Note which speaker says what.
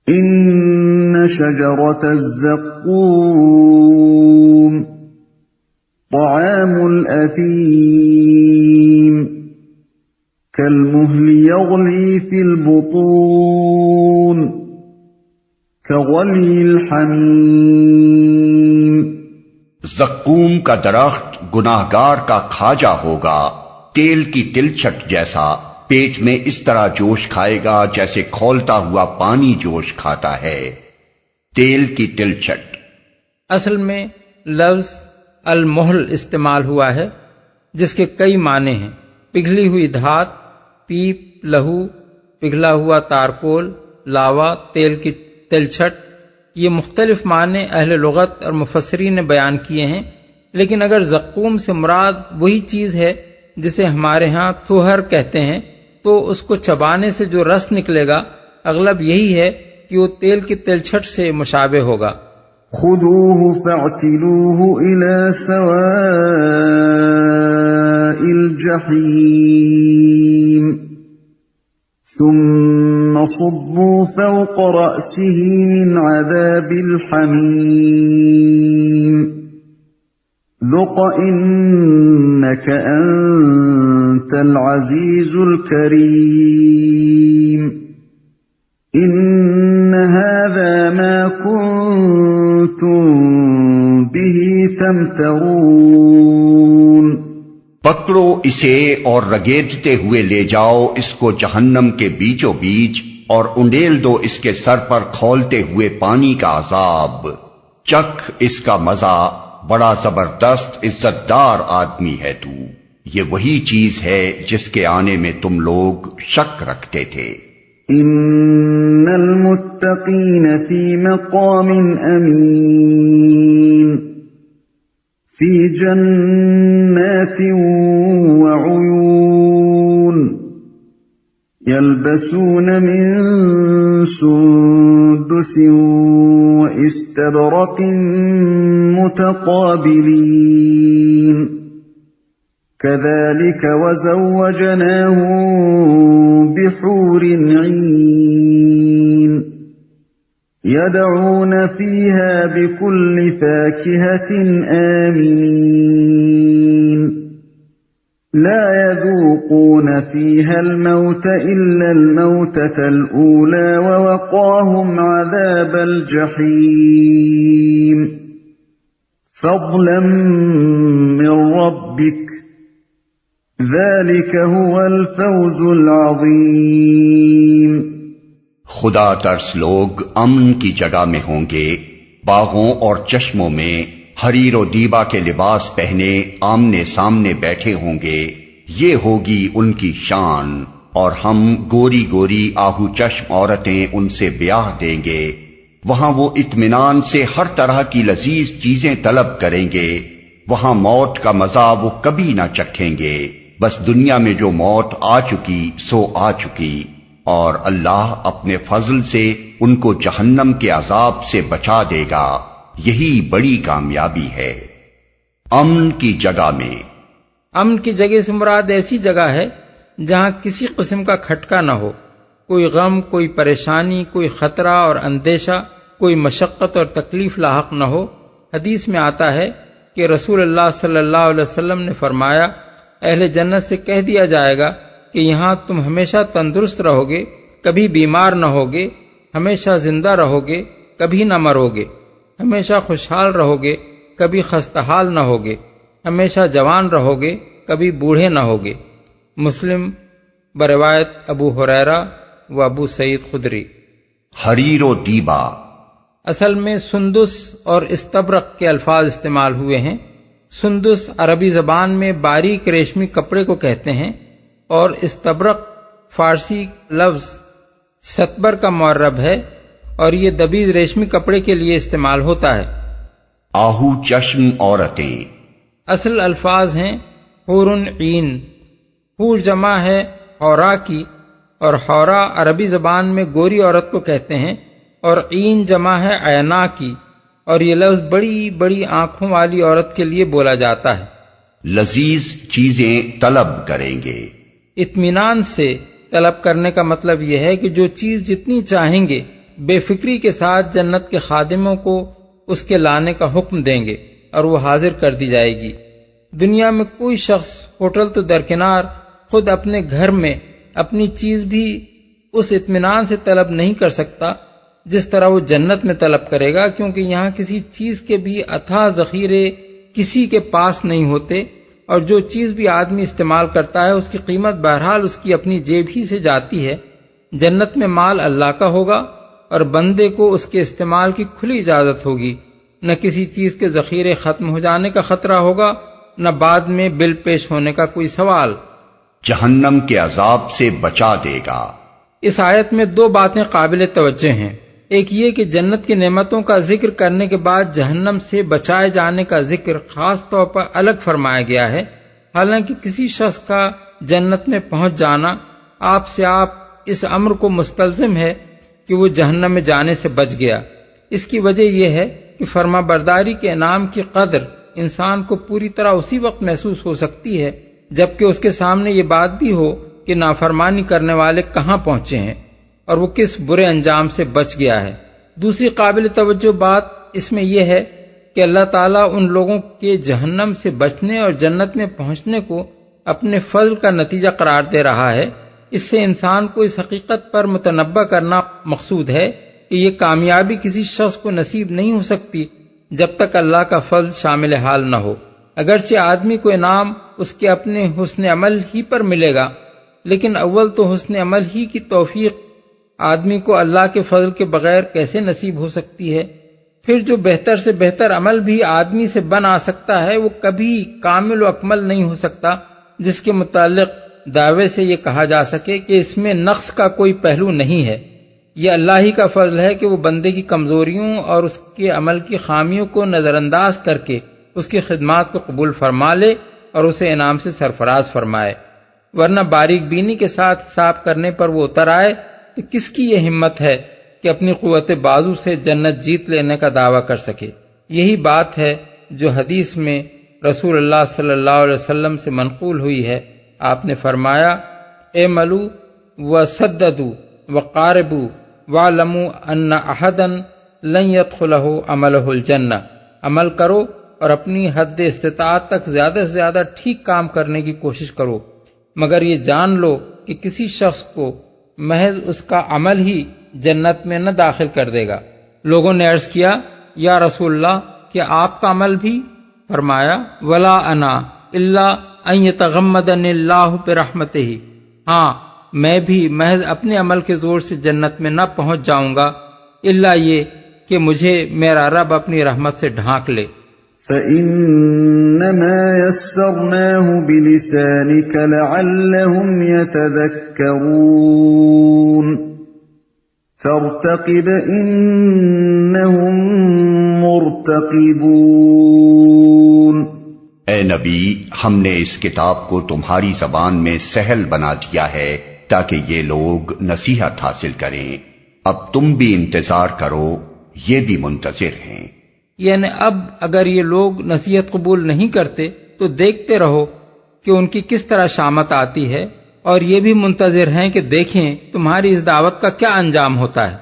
Speaker 1: إن شجرة الزقوم طعام الأثيم كالمهل يغلي في البطون كغلي الحميم۔
Speaker 2: زقوم کا درخت گناہگار کا کھاجا ہوگا، تیل کی تلچھٹ جیسا، پیٹ میں اس طرح جوش کھائے گا جیسے کھولتا ہوا پانی جوش کھاتا ہے۔ تیل کی تلچھٹ
Speaker 3: اصل میں لفظ المحل استعمال ہوا ہے، جس کے کئی معنی ہیں: پگھلی ہوئی دھات، پیپ، لہو، پگھلا ہوا تارکول، لاوا، تیل کی تلچھٹ۔ یہ مختلف معنی اہل لغت اور مفسرین نے بیان کیے ہیں، لیکن اگر زقوم سے مراد وہی چیز ہے جسے ہمارے ہاں تھوہر کہتے ہیں تو اس کو چبانے سے جو رس نکلے گا اغلب یہی ہے کہ وہ تیل کی تلچھٹ سے مشابہ ہوگا۔
Speaker 1: خذوه فاعتلوه إلى سواء الجحيم ثم صبوا فوق رأسه من عذاب الحميم ذق إنك أنت العزيز الكريم إن هذا ما كنتم به تمترون۔
Speaker 2: پکڑو اسے اور رگیدتے ہوئے لے جاؤ اس کو جہنم کے بیچوں بیچ، اور انڈیل دو اس کے سر پر کھولتے ہوئے پانی کا عذاب۔ چکھ اس کا مزہ، بڑا زبردست عزت دار آدمی ہے تو۔ یہ وہی چیز ہے جس کے آنے میں تم لوگ شک رکھتے تھے۔
Speaker 1: ان المتقین فی مقام امین فی جنات وعیون یلبسون من سندس واستبرق متقابلین كذلك وزوجناهم بحور عين يدعون فيها بكل فاكهة آمنين لا يذوقون فيها الموت إلا الموتة الأولى ووقاهم عذاب الجحيم فضلا من ربك ذلك هو الفوز العظیم۔
Speaker 2: خدا ترس لوگ امن کی جگہ میں ہوں گے، باغوں اور چشموں میں حریر و دیبا کے لباس پہنے آمنے سامنے بیٹھے ہوں گے، یہ ہوگی ان کی شان، اور ہم گوری گوری آہو چشم عورتیں ان سے بیاہ دیں گے۔ وہاں وہ اطمینان سے ہر طرح کی لذیذ چیزیں طلب کریں گے، وہاں موت کا مزہ وہ کبھی نہ چکھیں گے، بس دنیا میں جو موت آ چکی سو آ چکی، اور اللہ اپنے فضل سے ان کو جہنم کے عذاب سے بچا دے گا، یہی بڑی کامیابی ہے۔ امن کی جگہ میں،
Speaker 3: امن کی جگہ سے مراد ایسی جگہ ہے جہاں کسی قسم کا کھٹکا نہ ہو، کوئی غم، کوئی پریشانی، کوئی خطرہ اور اندیشہ، کوئی مشقت اور تکلیف لاحق نہ ہو۔ حدیث میں آتا ہے کہ رسول اللہ صلی اللہ علیہ وسلم نے فرمایا، اہل جنت سے کہہ دیا جائے گا کہ یہاں تم ہمیشہ تندرست رہو گے، کبھی بیمار نہ ہوگے، ہمیشہ زندہ رہو گے، کبھی نہ مرو گے، ہمیشہ خوشحال رہو گے، کبھی خستہ حال نہ ہوگے، ہمیشہ جوان رہو گے، کبھی بوڑھے نہ ہوگے۔ مسلم بروایت ابو ہریرہ و ابو سعید خدری۔
Speaker 2: حریر و دیبا
Speaker 3: اصل میں سندس اور استبرق کے الفاظ استعمال ہوئے ہیں۔ سندس عربی زبان میں باریک ریشمی کپڑے کو کہتے ہیں، اور استبرق فارسی لفظ ستبر کا معرب ہے، اور یہ دبیز ریشمی کپڑے کے لیے استعمال ہوتا ہے۔
Speaker 2: آہو چشم عورتیں
Speaker 3: اصل الفاظ ہیں حور عین۔ حور جمع ہے حورا کی، اور حورا عربی زبان میں گوری عورت کو کہتے ہیں، اور عین جمع ہے عینا کی، اور یہ لفظ بڑی بڑی آنکھوں والی عورت کے لیے بولا جاتا ہے۔
Speaker 2: لذیذ چیزیں طلب کریں گے۔
Speaker 3: اطمینان سے طلب کرنے کا مطلب یہ ہے کہ جو چیز جتنی چاہیں گے بے فکری کے ساتھ جنت کے خادموں کو اس کے لانے کا حکم دیں گے اور وہ حاضر کر دی جائے گی۔ دنیا میں کوئی شخص ہوٹل تو درکنار خود اپنے گھر میں اپنی چیز بھی اس اطمینان سے طلب نہیں کر سکتا جس طرح وہ جنت میں طلب کرے گا، کیونکہ یہاں کسی چیز کے بھی اتھاہ ذخیرے کسی کے پاس نہیں ہوتے، اور جو چیز بھی آدمی استعمال کرتا ہے اس کی قیمت بہرحال اس کی اپنی جیب ہی سے جاتی ہے۔ جنت میں مال اللہ کا ہوگا اور بندے کو اس کے استعمال کی کھلی اجازت ہوگی، نہ کسی چیز کے ذخیرے ختم ہو جانے کا خطرہ ہوگا، نہ بعد میں بل پیش ہونے کا کوئی سوال۔
Speaker 2: جہنم کے عذاب سے بچا دے گا۔
Speaker 3: اس آیت میں دو باتیں قابل توجہ ہیں۔ ایک یہ کہ جنت کی نعمتوں کا ذکر کرنے کے بعد جہنم سے بچائے جانے کا ذکر خاص طور پر الگ فرمایا گیا ہے، حالانکہ کسی شخص کا جنت میں پہنچ جانا آپ سے آپ اس امر کو مستلزم ہے کہ وہ جہنم میں جانے سے بچ گیا۔ اس کی وجہ یہ ہے کہ فرما برداری کے انعام کی قدر انسان کو پوری طرح اسی وقت محسوس ہو سکتی ہے جبکہ اس کے سامنے یہ بات بھی ہو کہ نافرمانی کرنے والے کہاں پہنچے ہیں اور وہ کس برے انجام سے بچ گیا ہے۔ دوسری قابل توجہ بات اس میں یہ ہے کہ اللہ تعالیٰ ان لوگوں کے جہنم سے بچنے اور جنت میں پہنچنے کو اپنے فضل کا نتیجہ قرار دے رہا ہے۔ اس سے انسان کو اس حقیقت پر متنبہ کرنا مقصود ہے کہ یہ کامیابی کسی شخص کو نصیب نہیں ہو سکتی جب تک اللہ کا فضل شامل حال نہ ہو۔ اگرچہ آدمی کو انعام اس کے اپنے حسن عمل ہی پر ملے گا، لیکن اول تو حسن عمل ہی کی توفیق آدمی کو اللہ کے فضل کے بغیر کیسے نصیب ہو سکتی ہے؟ پھر جو بہتر سے بہتر عمل بھی آدمی سے بن آ سکتا ہے وہ کبھی کامل و اکمل نہیں ہو سکتا جس کے متعلق دعوے سے یہ کہا جا سکے کہ اس میں نقص کا کوئی پہلو نہیں ہے۔ یہ اللہ ہی کا فضل ہے کہ وہ بندے کی کمزوریوں اور اس کے عمل کی خامیوں کو نظر انداز کر کے اس کی خدمات کو قبول فرما لے اور اسے انعام سے سرفراز فرمائے، ورنہ باریک بینی کے ساتھ حساب کرنے پر وہ اتر آئے تو کس کی یہ ہمت ہے کہ اپنی قوت بازو سے جنت جیت لینے کا دعویٰ کر سکے؟ یہی بات ہے جو حدیث میں رسول اللہ صلی اللہ علیہ وسلم سے منقول ہوئی ہے۔ آپ نے فرمایا، اے ملو وسددوا وقاربوا وَاعْلَمُوا أَنَّ أَحَدًا لَن يَدْخُلَهُ عَمَلُهُ الْجَنَّةَ، عمل کرو اور اپنی حد استطاعت تک زیادہ سے زیادہ ٹھیک کام کرنے کی کوشش کرو، مگر یہ جان لو کہ کسی شخص کو محض اس کا عمل ہی جنت میں نہ داخل کر دے گا۔ لوگوں نے عرض کیا، یا رسول اللہ، کہ آپ کا عمل بھی؟ فرمایا، ولا انا الا ان یتغمدنی اللہ برحمتہ، ہاں میں بھی محض اپنے عمل کے زور سے جنت میں نہ پہنچ جاؤں گا الا یہ کہ مجھے میرا رب اپنی رحمت سے ڈھانک لے۔
Speaker 1: فَإِنَّمَا يَسَّرْنَاهُ بِلِسَانِكَ لَعَلَّهُمْ يَتَذَكَّرُونَ فَارْتَقِبْ إِنَّهُمْ مُرْتَقِبُونَ۔
Speaker 2: اے نبی، ہم نے اس کتاب کو تمہاری زبان میں سہل بنا دیا ہے تاکہ یہ لوگ نصیحت حاصل کریں۔ اب تم بھی انتظار کرو، یہ بھی منتظر ہیں۔
Speaker 3: یعنی اب اگر یہ لوگ نصیحت قبول نہیں کرتے تو دیکھتے رہو کہ ان کی کس طرح شامت آتی ہے، اور یہ بھی منتظر ہیں کہ دیکھیں تمہاری اس دعوت کا کیا انجام ہوتا ہے۔